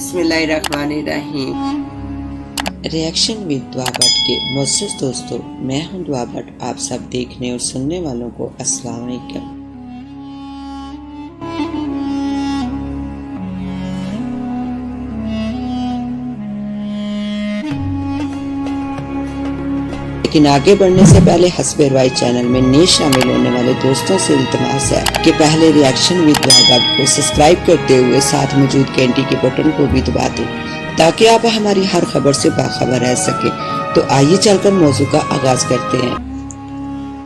बिस्मिल्लाहिर्रहमानिर्रहीम। Reaction with दुआ भट्ट के मुअज़्ज़ज़ दोस्तों, मैं हूं दुआ भट्ट। आप सब देखने और सुनने वालों को अस्सलाम वालेकुम। लेकिन आगे बढ़ने से पहले हस्बे रवाई चैनल में नए शामिल होने वाले दोस्तों से इल्तिमास है कि पहले रिएक्शन विद दुआ भट्ट को सब्सक्राइब करते हुए साथ मौजूद घंटी के बटन को भी दबा दें ताकि आप हमारी हर खबर से बाखबर रह सके। तो आइए चलकर मौजू का आगाज करते हैं।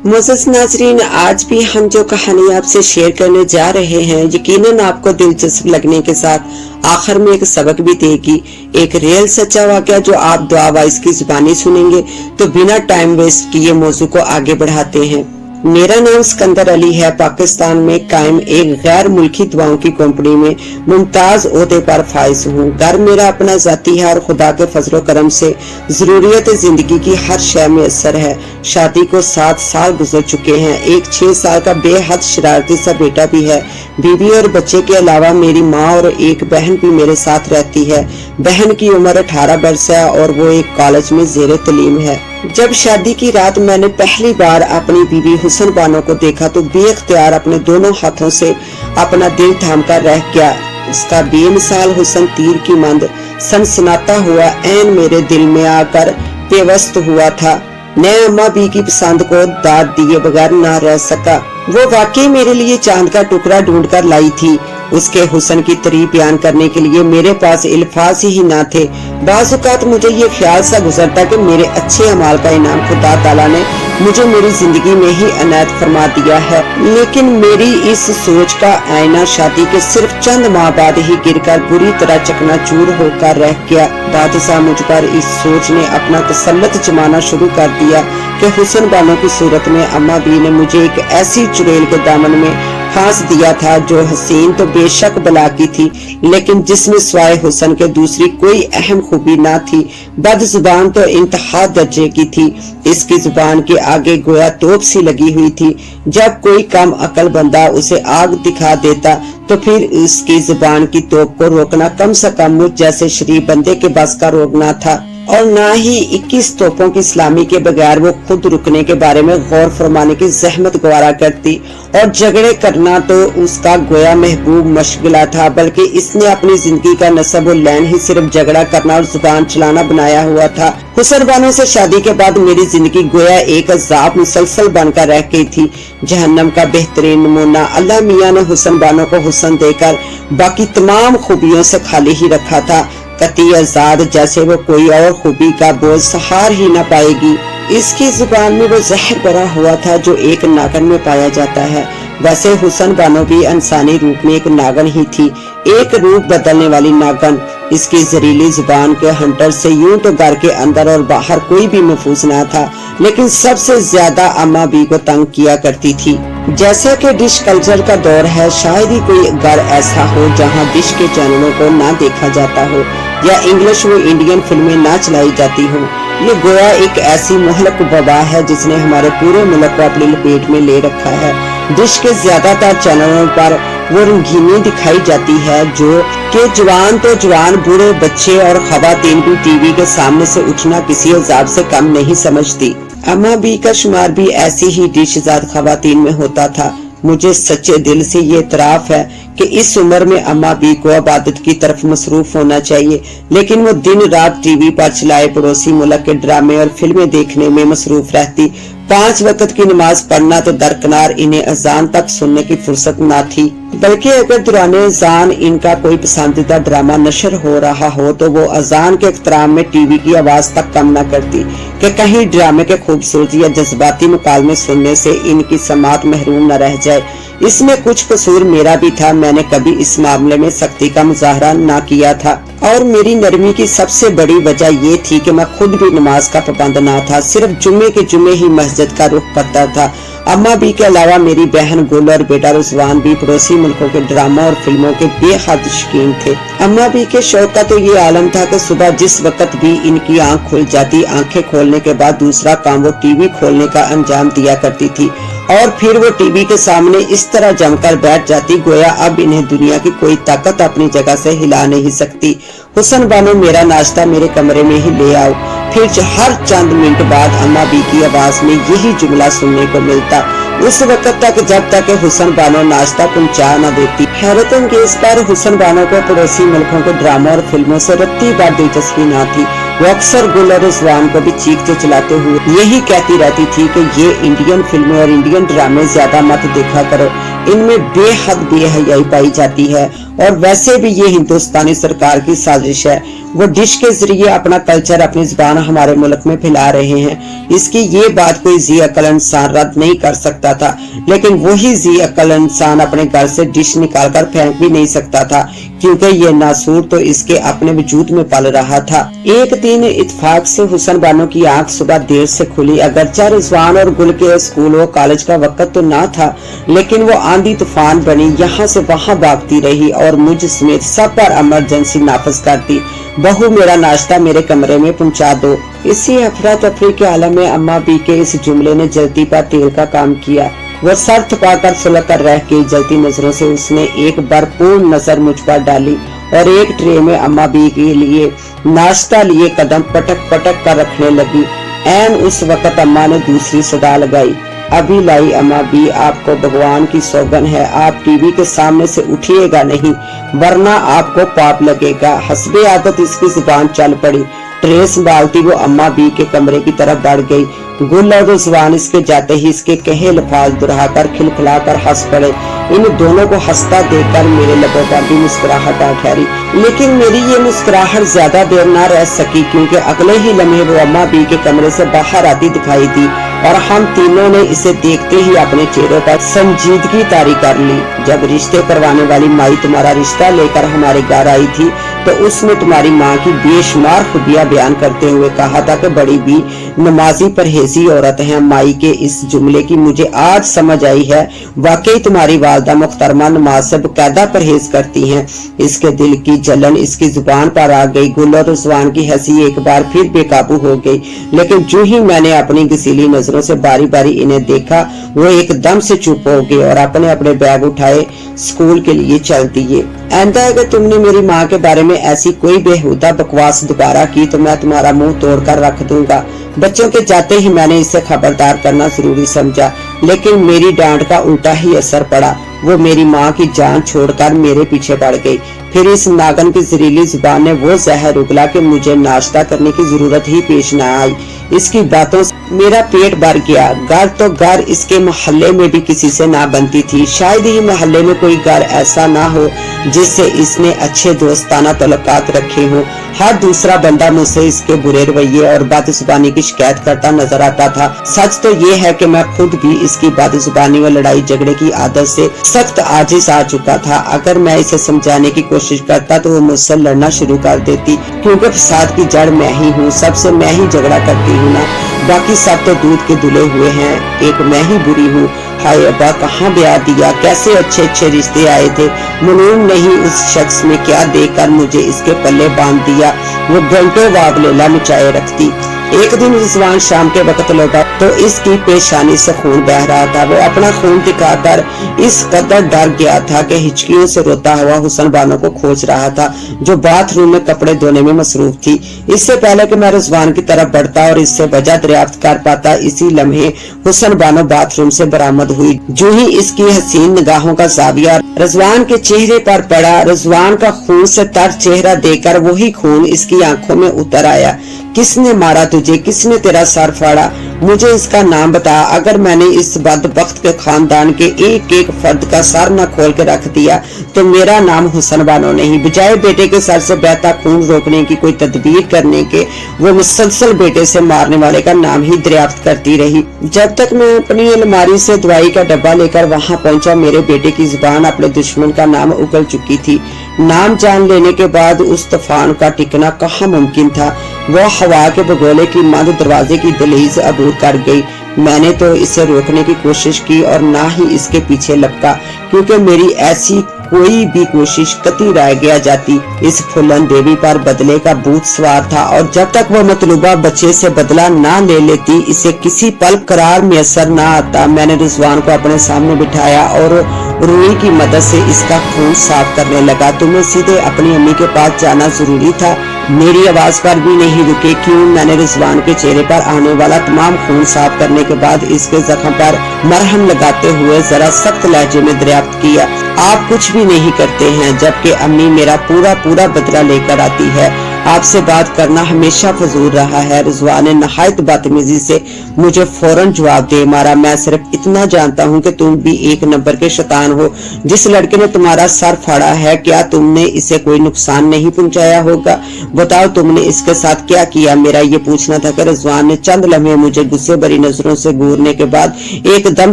मुअज़्ज़ज़ नाज़रीन, आज भी हम जो कहानी आपसे शेयर करने जा रहे हैं यकीनन आपको दिलचस्प लगने के साथ आखिर में एक सबक भी देगी। एक रियल सच्चा वाक़या जो आप दुआ वाइस की जुबानी सुनेंगे। तो बिना टाइम वेस्ट किए मौजू को आगे बढ़ाते हैं। मेरा नाम सिकंदर अली है। पाकिस्तान में कायम एक गैर मुल्की दुआओं की कंपनी में मुमताज ओहदे पर फाइज हूँ। घर मेरा अपना जाती है और खुदा के फजलो करम से जरूरियत जिंदगी की हर शय में असर है। शादी को 7 साल गुजर चुके हैं। एक 6 साल का बेहद शरारती सा बेटा भी है। बीवी और बच्चे के अलावा मेरी माँ और एक बहन भी मेरे साथ रहती है। बहन की उम्र 18 वर्ष है और वो एक कॉलेज में जेर तलीम है। जब शादी की रात मैंने पहली बार अपनी बीवी हुसन बानो को देखा तो बेख्तियार अपने दोनों हाथों से अपना दिल थामकर रह गया। उसका बेमिसाल हुसन तीर की मंद सनसनाता हुआ ऐन मेरे दिल में आकर पेवस्त हुआ था। मैं अम्मा बी की पसंद को दाद दिए बगैर ना रह सका। वो वाकई मेरे लिए चांद का टुकड़ा ढूंढ कर लाई थी। उसके हुस्न की तारीफ बयान करने के लिए मेरे पास अल्फाज ही ना थे। बाज़ औक़ात मुझे ये ख्याल सा गुजरता कि मेरे अच्छे अमाल का इनाम खुदा ताला ने मुझे मेरी जिंदगी में ही अनायत फरमा दिया है। लेकिन मेरी इस सोच का आईना शादी के सिर्फ चंद माह बाद ही गिरकर बुरी तरह चकनाचूर होकर रह गया। बादशाह मुझ पर इस सोच ने अपना तसल्लुत जमाना शुरू कर दिया कि हुसन बानो की सूरत में अम्मा बी ने मुझे एक ऐसी चुड़ैल के दामन में फांस दिया था जो हसीन तो बेशक बला की थी, लेकिन जिसमें स्वाय हुसन के दूसरी कोई अहम खूबी ना थी। बद जुबान तो इंतहा दर्जे की थी। इसकी जुबान के आगे गोया तोप सी लगी हुई थी। जब कोई कम अकल बंदा उसे आग दिखा देता तो फिर इसकी जुबान की तोप को रोकना कम से कम मुझ जैसे शरीफ बंदे के बस का रोकना था। और ना ही 21 तोपों की सलामी के बगैर वो खुद रुकने के बारे में गौर फरमाने की जहमत गवारा करती। और झगड़े करना तो उसका गोया महबूब मशगला था, बल्कि इसने अपनी जिंदगी का नसब और लैन ही सिर्फ झगड़ा करना और जुबान चलाना बनाया हुआ था। हुसन बानो से शादी के बाद मेरी जिंदगी गोया एक अज़ाब मुसलसल बनकर रह गई थी। जहन्नम का बेहतरीन नमूना अल्लाह मियाँ ने हुसन बानो को हुसन देकर बाकी तमाम खूबियों से खाली ही रखा था। कती आजाद जैसे वो कोई और खूबी का बोझ सहार ही न पाएगी। इसकी जुबान में वो जहर भरा हुआ था जो एक नागन में पाया जाता है। वैसे हुसन बानो भी इंसानी रूप में एक नागन ही थी, एक रूप बदलने वाली नागन। इसकी जहरीली जुबान के हंटर से यूं तो घर के अंदर और बाहर कोई भी महफूज ना था, लेकिन सबसे ज्यादा अम्मा बी को तंग किया करती थी। जैसे कि डिश कल्चर का दौर है, शायद ही कोई घर ऐसा हो जहां डिश के चैनलों को ना देखा जाता हो या इंग्लिश व इंडियन फिल्में ना चलाई जाती हो। ये गोया एक ऐसी मुहलक वबा है जिसने हमारे पूरे मुल्क को अपनी लपेट में ले रखा है। डिश के ज्यादातर चैनलों पर वो रंगीनी दिखाई जाती है जो कि जवान तो जवान, बूढ़े, बच्चे और खवातीन भी टीवी के सामने से उठना किसी अजाब से कम नहीं समझती। अम्मा बी का शुमार भी ऐसी ही डिशजात खवातीन में होता था। मुझे सच्चे दिल से ये इतराफ है कि इस उम्र में अम्मा बी को इबादत की तरफ मसरूफ होना चाहिए, लेकिन वो दिन रात टीवी पर चलाए पड़ोसी मुल्क के ड्रामे और फिल्में देखने में मसरूफ रहती। 5 वक्त की नमाज पढ़ना तो दरकिनार, इन्हें अजान तक सुनने की फुर्सत न थी। बल्कि अगर दौरान अजान इनका कोई पसंदीदा ड्रामा नशर हो रहा हो तो वो अजान के इख्तराम में टीवी की आवाज तक कम न करती कि कहीं ड्रामे के खूबसूरती या जज्बाती मुकालमे सुनने से इनकी समात महरूम न रह जाए। इसमें कुछ कसूर मेरा भी था। मैंने कभी इस मामले में सख्ती का मुजाहरा ना किया था और मेरी नरमी की सबसे बड़ी वजह ये थी कि मैं खुद भी नमाज का पाबंद ना था। सिर्फ जुम्मे के जुम्मे ही मस्जिद का रुख करता था। अम्मा बी के अलावा मेरी बहन गुल और बेटा रुजवान भी पड़ोसी मुल्कों के ड्रामा और फिल्मों के बेहद शौकीन थे। अम्मा बी के शौक का तो ये आलम था कि सुबह जिस वक्त भी इनकी आंख खुल जाती, आंखें खोलने के बाद दूसरा काम वो टीवी खोलने का अंजाम दिया करती थी और फिर वो टीवी के सामने इस तरह जमकर बैठ जाती गोया अब इन्हें दुनिया की कोई ताकत अपनी जगह से हिला नहीं सकती। हुसन बानो मेरा नाश्ता मेरे कमरे में ही ले आओ। फिर हर चंद मिनट बाद अम्मा बी की आवाज में यही जुमला सुनने को मिलता, उस वक्त तक जब तक हुसन बानो नाश्ता पहुंचा न देती। हैरत अंगेज पर हुसन बानो को पड़ोसी मुल्कों के ड्रामों और फिल्मों से रत्ती बार दिलचस्पी न थी। वो अक्सर गुल और रिजवान को भी चीखते चलाते हुए यही कहती रहती थी कि ये इंडियन फिल्में और इंडियन ड्रामे ज्यादा मत देखा करो, इनमें बेहद बेहयाई पाई जाती है और वैसे भी ये हिंदुस्तानी सरकार की साजिश है। वो डिश के जरिए अपना कल्चर अपनी जुबान हमारे मुल्क में फैला रहे हैं। इसकी ये बात कोई जी अकल इंसान रद्द नहीं कर सकता था, लेकिन वही जी अकल इंसान अपने घर से डिश निकाल कर फेंक भी नहीं सकता था, क्योंकि ये नासूर तो इसके अपने वजूद में पल रहा था। एक दिन इत्तेफाक से हुसन बानो की आंख सुबह देर से खुली। अगरचे रिजवान और गुल के स्कूल व कॉलेज का वक्त तो ना था, लेकिन वो आंधी तूफान बनी यहाँ से वहाँ भागती रही और मुझ समेत सब पर इमरजेंसी नाफिज करती। बहू मेरा नाश्ता मेरे कमरे में पहुंचा दो। इसी अफरा तफरी के आलम में अम्मा बी के इस जुमले ने जल्दी पर तेल का काम किया। वो सर थकाकर सुलग कर रह के जलती नजरों से उसने एक भरपूर नजर मुझ पर डाली और एक ट्रे में अम्मा बी के लिए नाश्ता लिए कदम पटक पटक कर रखने लगी। ऐन उस वक्त अम्मा ने दूसरी सदा लगाई, अभी लाई अम्मा बी, आपको भगवान की सौगन है, आप टीवी के सामने से उठिएगा नहीं वरना आपको पाप लगेगा। हस्बे आदत इसकी जुबान चल पड़ी। ट्रे संभालती वो अम्मा बी के कमरे की तरफ बढ़ गई। गुल और रिजवान इसके जाते ही इसके कहे लफाज दोहराकर खिलखिलाकर हंस पड़े। इन दोनों को हंसता देखकर मेरे लबों पर भी मुस्कुराहट आ ठहरी, लेकिन मेरी ये मुस्कुराहट ज्यादा देर न रह सकी, क्योंकि अगले ही लम्हे वो अम्मा बी के कमरे से बाहर आती दिखाई दी और हम तीनों ने इसे देखते ही अपने चेहरों पर संजीदगी तारी कर ली। जब रिश्ते करवाने वाली माई तुम्हारा रिश्ता लेकर हमारे घर आई थी तो उसने तुम्हारी माँ की बेशुमार खूबियां बयान करते हुए कहा था कि बड़ी भी नमाजी परहेजी औरत है। माई के इस जुमले की मुझे आज समझ आई है, वाकई तुम्हारी वालदा मुख्तरमा नमाज से बकायदा परहेज करती हैं। इसके दिल की जलन इसकी जुबान पर आ गई। गुल और रिजवान की हंसी एक बार फिर बेकाबू हो गई, लेकिन जो ही मैंने अपनी गसीली नजरों से बारी बारी इन्हें देखा वो एकदम से चुप हो गए और अपने अपने बैग उठाए स्कूल के लिए चल दिए। आइंदा अगर तुमने मेरी माँ के बारे में ऐसी कोई बेहुदा बकवास दोबारा की तो मैं तुम्हारा मुंह तोड़कर रख दूंगा। बच्चों के जाते ही मैंने इसे खबरदार करना जरूरी समझा, लेकिन मेरी डांट का उल्टा ही असर पड़ा। वो मेरी माँ की जान छोड़कर मेरे पीछे पड़ गई। फिर इस नागन की जहरीली जुबान ने वो जहर उगला कि मुझे नाश्ता करने की जरूरत ही पेश न आई। इसकी बातों से मेरा पेट भर गया। घर तो घर इसके मोहल्ले में भी किसी से ना बनती थी। शायद ही मोहल्ले में कोई घर ऐसा ना हो जिससे इसने अच्छे दोस्ताना तल्लुकात रखे हों। हर दूसरा बंदा मुझसे इसके बुरे रवैये और बदजुबानी की शिकायत करता नजर आता था। सच तो ये है कि मैं खुद भी इसकी बदजुबानी व लड़ाई झगड़े की आदत से सख्त आजिज आ चुका था। अगर मैं इसे समझाने की कोशिश करता तो वो मुझसे लड़ना शुरू कर देती, क्योंकि फसाद की जड़ मैं ही हूँ। सबसे मैं ही झगड़ा करती हूँ ना, बाकी सब तो दूध के धुले हुए हैं, एक मैं ही बुरी हूँ। हाय अब्बा, कहाँ ब्याह दिया, कैसे अच्छे अच्छे रिश्ते आए थे। मनून नहीं उस शख्स में क्या देखकर मुझे इसके पल्ले बांध दिया। वो घंटों वागलेला मचाए रखती। एक दिन रिजवान शाम के वक्त लौटा तो इसकी पेशानी से खून बह रहा था। वो अपना खून दिखाकर इस कदर डर गया था कि हिचकियों से रोता हुआ हुसन बानो को खोज रहा था, जो बाथरूम में कपड़े धोने में मसरूफ थी। इससे पहले कि मैं रिजवान की तरफ बढ़ता और इससे वजह दरियाफ्त कर पाता, इसी लम्हे हुसन बानो बाथरूम से बरामद हुई। जो ही इसकी हसीन निगाहों का जाविया रिजवान के चेहरे पर पड़ा, रिजवान का खून से तर चेहरा देखकर वही खून इसकी आंखों में उतर आया। किसने मारा तुझे, किसने तेरा सर फाड़ा, मुझे इसका नाम बता। अगर मैंने इस बदबख्त के खानदान के एक एक फर्द का सर न खोल के रख दिया तो मेरा नाम हुसन बानो नहीं। बजाय बेटे के सर से बहता खून रोकने की कोई तदबीर करने के, वो मुसलसल बेटे से मारने वाले का नाम ही दरियाफ्त करती रही। जब तक मैं अपनी अलमारी से दवाई का डब्बा लेकर वहां पहुंचा, मेरे बेटे की जुबान अपने दुश्मन का नाम उगल चुकी थी। नाम जान लेने के बाद उस तूफान का टिकना कहाँ मुमकिन था। वो हवा के भगोले की मद दरवाजे की दहलीज अबूर कर गई। मैंने तो इसे रोकने की कोशिश की और ना ही इसके पीछे लपका, क्योंकि मेरी ऐसी कोई भी कोशिश कतई रह गया जाती। इस फूलन देवी पर बदले का भूत सवार था और जब तक वो मतलूबा बच्चे से बदला ना ले लेती इसे किसी पल करार मैसर ना आता। मैंने रिजवान को अपने सामने बिठाया और रुई की मदद से इसका खून साफ करने लगा। तुम्हें सीधे अपनी अम्मी के पास जाना जरूरी था। मेरी आवाज पर भी नहीं रुके। क्यों? मैंने रिजवान के चेहरे पर आने वाला तमाम खून साफ करने के बाद इसके जख्म पर मरहम लगाते हुए जरा सख्त लहजे में दरियाफ्त किया। आप कुछ भी नहीं करते हैं जबकि अम्मी मेरा पूरा बदला लेकर आती है। आपसे बात करना हमेशा फजूल रहा है। रिजवान ने नहायत बदतमीजी से मुझे फौरन जवाब दे मारा। मैं सिर्फ इतना जानता हूँ कि तुम भी एक नंबर के शैतान हो। जिस लड़के ने तुम्हारा सर फाड़ा है क्या तुमने इसे कोई नुकसान नहीं पहुंचाया होगा? बताओ तुमने इसके साथ क्या किया? मेरा ये पूछना था कि रिजवान ने चंद लम्हे मुझे गुस्से भरी नजरों से घूरने के बाद एकदम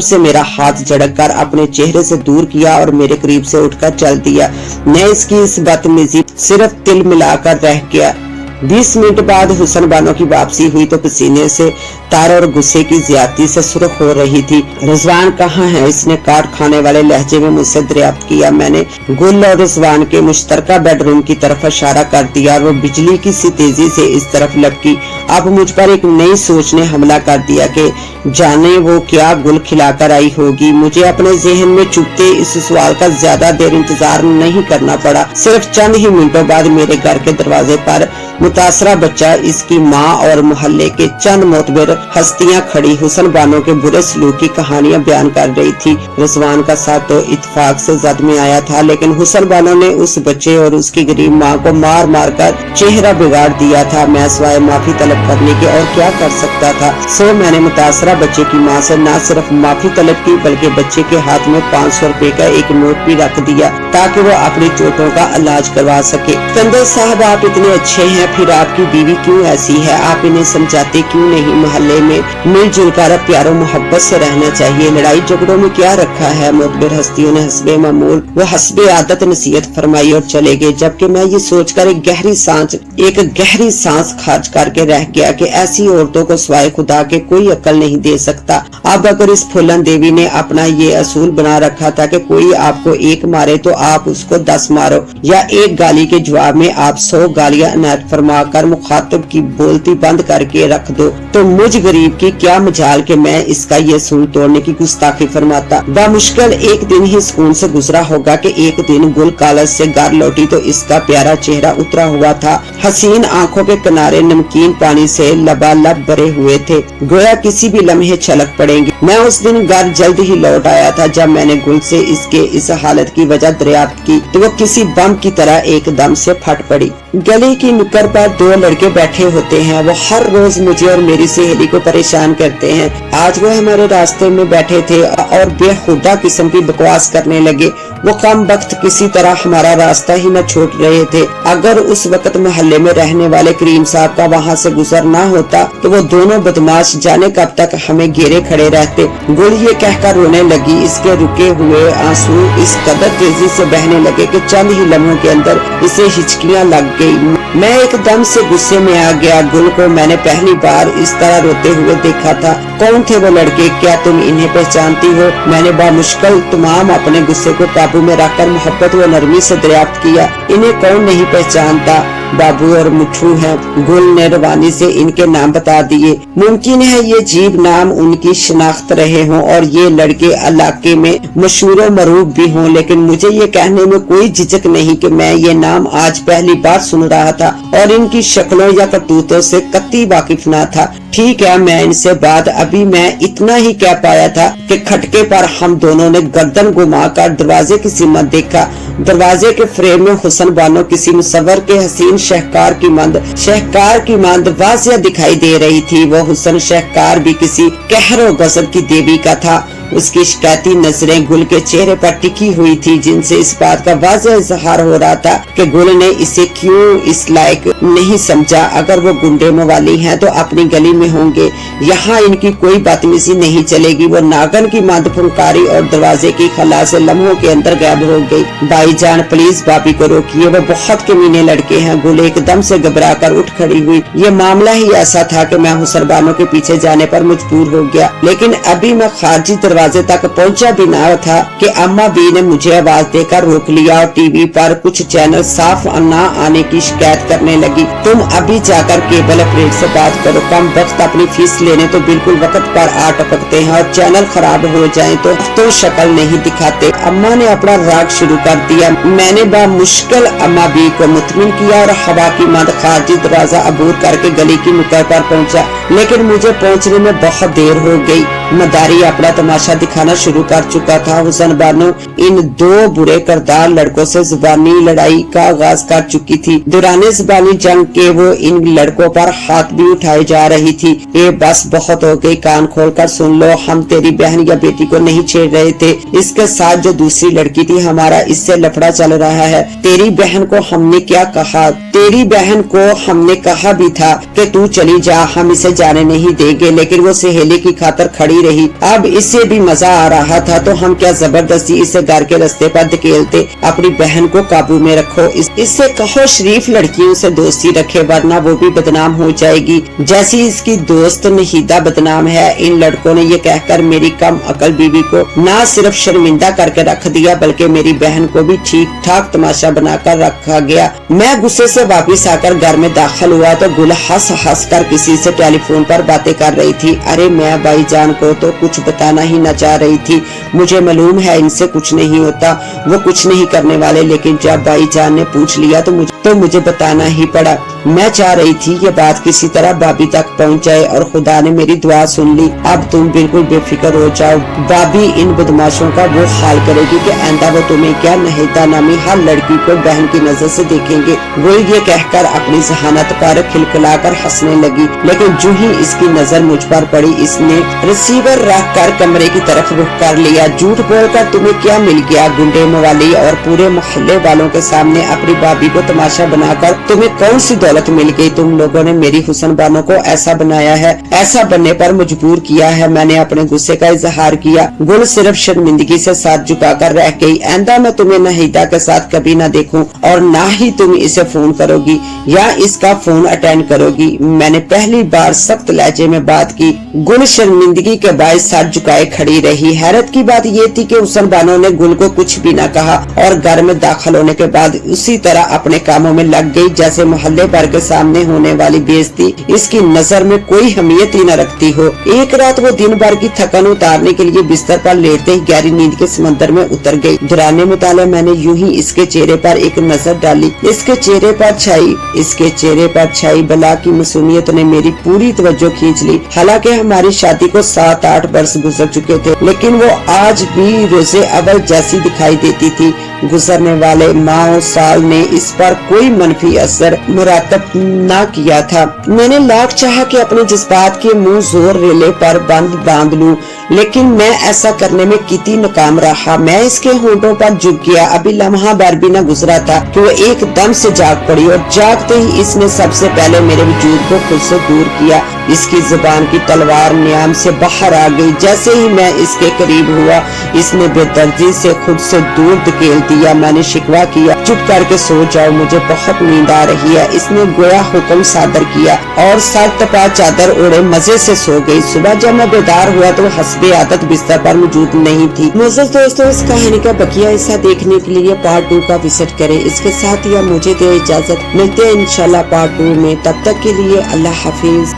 से मेरा हाथ झड़क कर अपने चेहरे से दूर किया और मेरे करीब से उठकर चल दिया। मैं इसकी इस बदतमीजी सिर्फ तिल मिलाकर रह गया। 20 मिनट बाद हुसन बानो की वापसी हुई तो पसीने से तार और गुस्से की ज्यादती से सुर्ख हो रही थी। रिजवान कहाँ है? इसने काट खाने वाले लहजे में मुझसे दरियाफ्त किया। मैंने गुल और रिजवान के मुश्तरका बेडरूम की तरफ इशारा कर दिया और वो बिजली की सी तेजी से इस तरफ लपकी। अब मुझ पर एक नई सोच ने हमला कर दिया कि जाने वो क्या गुल खिलाकर आई होगी। मुझे अपने जहन में चुभते इस सवाल का ज्यादा देर इंतजार नहीं करना पड़ा। सिर्फ चंद ही मिनटों बाद मेरे घर के दरवाजे पर मुतासरा बच्चा, इसकी माँ और मोहल्ले के चंद मोतबर हस्तियां खड़ी हुसन बानो के बुरे सलूक की कहानियां बयान कर रही थी। रिजवान का साथ तो इत्तेफाक से जद में आया था लेकिन हुसन बानो ने उस बच्चे और उसकी गरीब माँ को मार मार कर चेहरा बिगाड़ दिया था। मैं सिवाय माफी तलब करने के और क्या कर सकता था? सो मैंने मुतासरा बच्चे की माँ से न सिर्फ माफी तलब की बल्कि बच्चे के हाथ में 500 रुपए का एक नोट भी रख दिया ताकि वो अपनी चोटों का इलाज करवा सके। कंदर साहब आप इतने अच्छे हैं, फिर आपकी बीवी क्यों ऐसी है? आप इन्हें समझाते क्यों नहीं? मोहल्ले में मिलजुल कर प्यारो मोहब्बत से रहना चाहिए। लड़ाई झगड़ों में क्या रखा है? मुतबिर हस्तियों ने हस्बे मामूल वो हस्बे आदत नसीहत फरमाई और चले गए जबकि मैं ये सोचकर एक गहरी सांस खाज करके रह गया कि ऐसी औरतों को सिवाय खुदा के कोई अक्ल नहीं दे सकता। अब अगर इस फूलन देवी ने अपना ये असूल बना रखा था कि कोई आपको एक मारे तो आप उसको 10 मारो या एक गाली के जवाब में आप 100 गालियां अनायत फरमा कर मुखातिब की बोलती बंद करके रख दो तो मुझ गरीब की क्या मजाल कि मैं इसका ये असूल तोड़ने की गुस्ताखी फरमाता। बामुश्किल एक दिन ही सुकून से गुजरा होगा कि एक दिन गुल कॉलेज से घर लौटी तो इसका प्यारा चेहरा उतरा हुआ था। हसीन आंखों के किनारे नमकीन पानी से लबालब भरे हुए थे, गोया किसी भी लम्हे छलक पड़ेंगे। मैं उस दिन घर जल्द ही लौट आया था। जब मैंने गुल से इसके इस हालत की वजह दरियाफ्त की तो वो किसी बम की तरह एकदम से फट पड़ी। गली की नुक्कड़ पर 2 लड़के बैठे होते हैं। वो हर रोज मुझे और मेरी सहेली को परेशान करते हैं। आज वो हमारे रास्ते में बैठे थे और बेहुदा किस्म की बकवास करने लगे। वो कम वक्त किसी तरह हमारा रास्ता ही न छोड़ रहे थे। अगर उस वक्त मोहल्ले में रहने वाले करीम साहब का वहाँ से गुजर ना होता तो वो दोनों बदमाश जाने कब तक हमें घेरे खड़े रहते। गुल ये कहकर रोने लगी। इसके रुके हुए आंसू इस कदर तेजी से बहने लगे कि चंद ही लम्हों के अंदर इसे हिचकियां लग गई। मैं एकदम से गुस्से में आ गया। गुल को मैंने पहली बार इस तरह रोते हुए देखा था। कौन थे वो लड़के? क्या तुम इन्हें पहचानती हो? मैंने बामुश्किल तमाम अपने गुस्से को काबू में रखकर मोहब्बत व नरमी से दरियाफ्त किया। इन्हें कौन नहीं पहचानता? बाबू और मुठू हैं। गुल ने रवानी से इनके नाम बता दिए। मुमकिन है ये जीब नाम उनकी शनाख्त रहे हों और ये लड़के इलाके में मशहूर मरूफ भी हों, लेकिन मुझे ये कहने में कोई झिझक नहीं कि मैं ये नाम आज पहली बार सुन रहा था और इनकी शक्लों या करतूतों से कतई वाकिफ न था। ठीक है, मैं इनसे बाद अभी मैं इतना ही कह पाया था कि खटके पर हम दोनों ने गर्दन घुमाकर दरवाजे की सीमत देखा। दरवाजे के फ्रेम में हुसन बानो किसी मुसव्वर के हसीन शहकार की मांद वाज़िया दिखाई दे रही थी। वो हुसन शहकार भी किसी कहर और गज़ब की देवी का था। उसकी शिकायती नजरें गुल के चेहरे पर टिकी हुई थी जिनसे इस बात का वाज़ेह इज़हार हो रहा था कि गुल ने इसे क्यों इस लायक नहीं समझा। अगर वो गुंडे मवाली हैं तो अपनी गली में होंगे, यहाँ इनकी कोई बदतमीजी नहीं चलेगी। वो नागन की मांद फुंकारी और दरवाजे की खला से लम्हों के अंदर गायब हो गई। भाईजान प्लीज भाभी को रोकिए, वो बहुत कमीने लड़के हैं। गुल एकदम से घबरा कर उठ खड़ी हुई। ये मामला ही ऐसा था कि मैं हुसन बानो के पीछे जाने पर मजबूर हो गया, लेकिन अभी मैं खारजी दरवाजे दरवाजे तक पहुंचा भी ना था कि अम्मा बी ने मुझे आवाज देकर रोक लिया और टीवी पर कुछ चैनल साफ न आने की शिकायत करने लगी। तुम अभी जाकर केबल ऑपरेटर से बात करो, कम वक्त अपनी फीस लेने तो बिल्कुल वक्त पर आ टपकते हैं और चैनल खराब हो जाए तो शक्ल नहीं दिखाते। अम्मा ने अपना राग शुरू कर दिया। मैंने बामुश्किल अम्मा बी को मुतमिन किया और हवा की मंद खारजी दरवाजा अबूर करके गली की नुक्कड़ पर पहुंचा, लेकिन मुझे पहुंचने में बहुत देर हो गई। मदारी अपना तमाशा दिखाना शुरू कर चुका था। हुसन बानो इन दो बुरे किरदार लड़कों से जुबानी लड़ाई का आगाज कर चुकी थी। दौरान जुबानी जंग के वो इन लड़कों पर हाथ भी उठाए जा रही थी। ये बस बहुत हो गई, कान खोलकर सुन लो, हम तेरी बहन या बेटी को नहीं छेड़ रहे थे। इसके साथ जो दूसरी लड़की थी हमारा इससे लफड़ा चल रहा है। तेरी बहन को हमने क्या कहा? तेरी बहन को हमने कहा भी था कि तू चली जा, हम इसे जाने नहीं देंगे, लेकिन वो सहेली की खातर खड़ी रही। अब इससे भी मजा आ रहा था तो हम क्या जबरदस्ती इसे घर के रास्ते पर धकेलते। अपनी बहन को काबू में रखो, इससे कहो शरीफ लड़कियों से दोस्ती रखे, वरना वो भी बदनाम हो जाएगी जैसी इसकी दोस्त नहीदा बदनाम है। इन लड़कों ने ये कहकर मेरी कम अकल बीवी को न सिर्फ शर्मिंदा करके रख दिया बल्कि मेरी बहन को भी ठीक ठाक तमाशा बनाकर रखा गया। मैं गुस्से से वापस आकर घर में दाखिल हुआ तो गुल हंस हंस कर किसी से टेलीफोन पर बातें कर रही थी। अरे मैं भाईजान को तो कुछ बताना ही न चाह रही थी, मुझे मालूम है इनसे कुछ नहीं होता, वो कुछ नहीं करने वाले, लेकिन जब भाईजान ने पूछ लिया तो मुझे बताना ही पड़ा। मैं चाह रही थी ये बात किसी तरह भाभी तक पहुंच जाए और खुदा ने मेरी दुआ सुन ली। अब तुम बिल्कुल बेफिक्र हो जाओ, भाभी इन बदमाशों का वो हाल करेगी कि आइंदा वो तुम्हें क्या नहीदा नामी हर लड़की को बहन की नजर से देखेंगे। वो ये कहकर अपनी जहानत पर खिलखिलाकर हंसने लगी, लेकिन जो ही इसकी नजर मुझ पर पड़ी इसने रिसीवर रख कर कमरे की तरफ रुख कर लिया। झूठ बोलकर तुम्हें क्या मिल गया? गुंडे मवाली और पूरे मोहल्ले वालों के सामने अपनी भाभी को तमाशा बनाकर तुम्हें कौन सी दौलत मिल गई? तुम लोगों ने मेरी हुसन बानो को ऐसा बनाया है, ऐसा बनने पर मजबूर किया है। मैंने अपने गुस्से का इजहार किया। गुल सिर्फ शर्मिंदगी से साथ झुकाकर रह गई। आइंदा मैं तुम्हें नहीदा के साथ कभी न देखूं और ना ही तुम इसे फोन करोगी या इसका फोन अटेंड करोगी। मैंने पहली बार सख्त लहजे में बात की। गुल शर्मिंदगी के बायस साथ झुकाए खड़ी रही। हैरत की बात ये थी कि हुसन बानो ने गुल को कुछ भी न कहा और घर में दाखिल होने के बाद उसी तरह अपने कामों में लग गई जैसे मोहल्ले भर के सामने होने वाली बेइज्जती इसकी नजर में कोई अहमियत ही न रखती हो। एक रात वो दिन भर की थकान उतारने के लिए बिस्तर पर लेटते ही गहरी नींद के समंदर में उतर गई। दुराने मुताले मैंने यूं ही इसके चेहरे पर एक नजर डाली। इसके चेहरे पर छाई बला की मासूमियत ने मेरी पूरी तवज्जो खींच ली। हालांकि हमारी शादी को 7-8 वर्ष गुजर चुके थे, लेकिन वो आज भी रोजे अव्वल जैसी दिखाई देती थी। गुजरने वाले माह साल ने इस पर कोई मनफी असर मुरातब न किया था। मैंने लाख चाहा कि अपने जज्बात के मुंह जोर रेले पर बांध लूं, लेकिन मैं ऐसा करने में कितनी नाकाम रहा। मैं इसके होंठों पर झुक गया। अभी लम्हा भर भी न गुजरा था कि वो एकदम से जाग पड़ी और जागते ही इसने सबसे पहले मेरे वजूद को खुद से दूर किया। इसकी जुबान की तलवार न्याम से बाहर आ गई। जैसे ही मैं इसके करीब हुआ इसने बेदर्दी से खुद से दूर धकेल दिया। मैंने शिकवा किया, चुप करके सो जाओ, मुझे बहुत नींद आ रही है। इसने गोया हुक्म सादर किया और सर तपा चादर ओढ़े मजे से सो गई। सुबह जब मैं बेदार हुआ तो हस्बे आदत बिस्तर पर मौजूद नहीं थी। मोअज़्ज़ज़ दोस्तों, इस कहानी का बकिया हिस्सा देखने के लिए पार्ट 2 का विजिट करें। इसके साथ ही मुझे दे इजाजत, मिलते हैं इंशाल्लाह पार्ट 2 में। तब तक के लिए अल्लाह हाफिज।